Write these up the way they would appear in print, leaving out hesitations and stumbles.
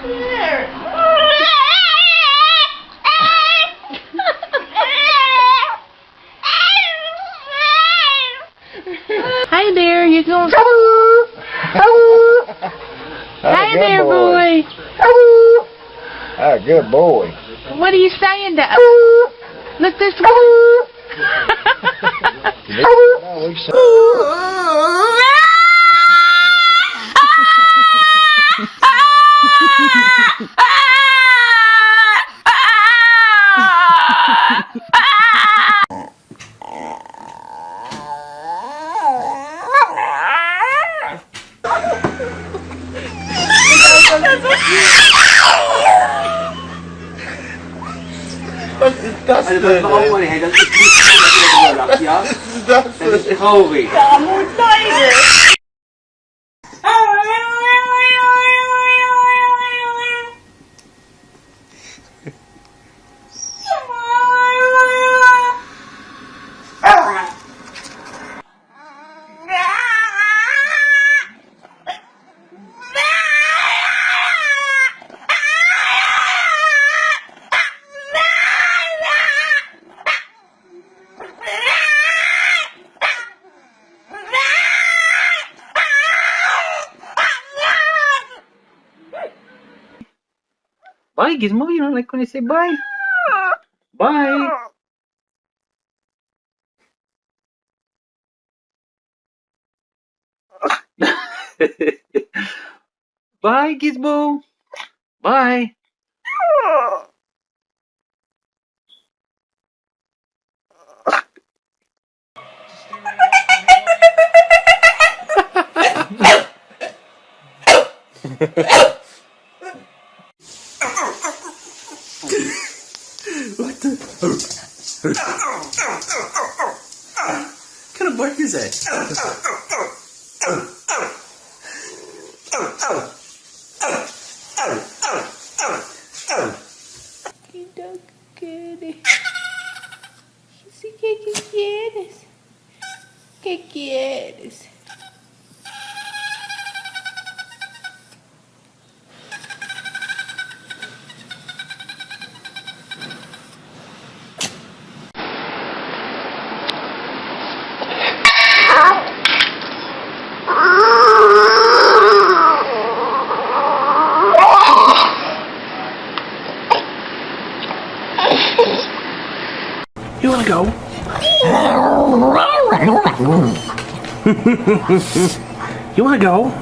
There. Hi there, you going? Hi there, boy. Ah, good boy. What are you saying to? Look this way. Das ist das denn? Das ist traurig. Bye, Gizmo. You don't like when I say bye? Bye. Bye, Gizmo. Bye. What the? What kind of bark is that? Sí, ¿qué quieres? ¿Qué quieres? You wanna go? You wanna go?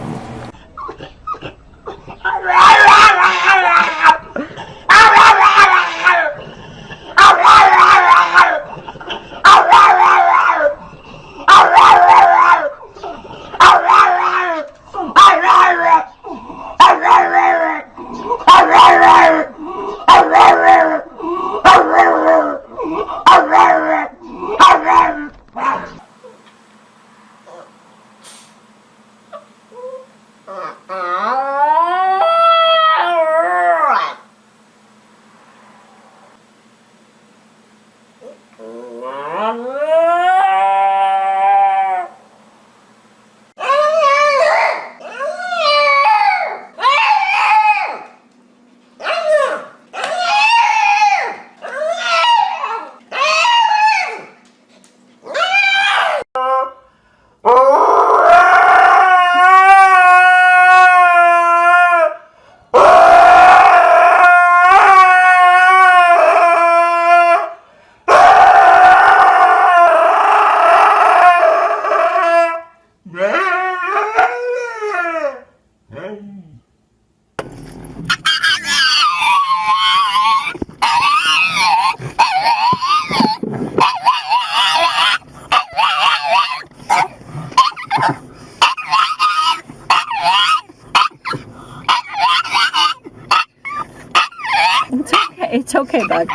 It's okay, bud.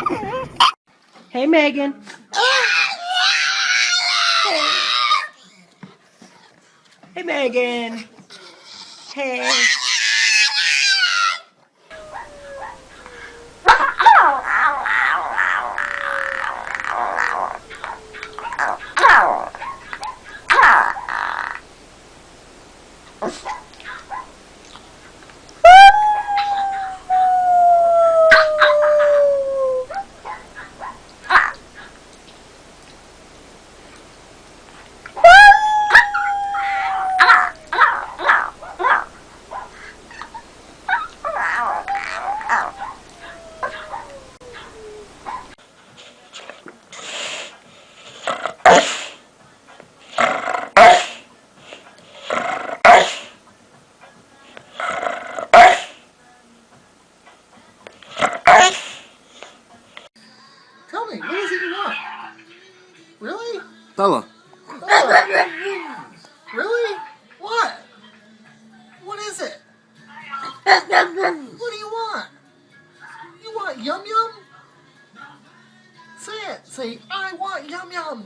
Hey, Megan. Hey, Megan. Hey. Really? What? What is it? What do you want? You want yum yum? Say it. Say, I want yum yum.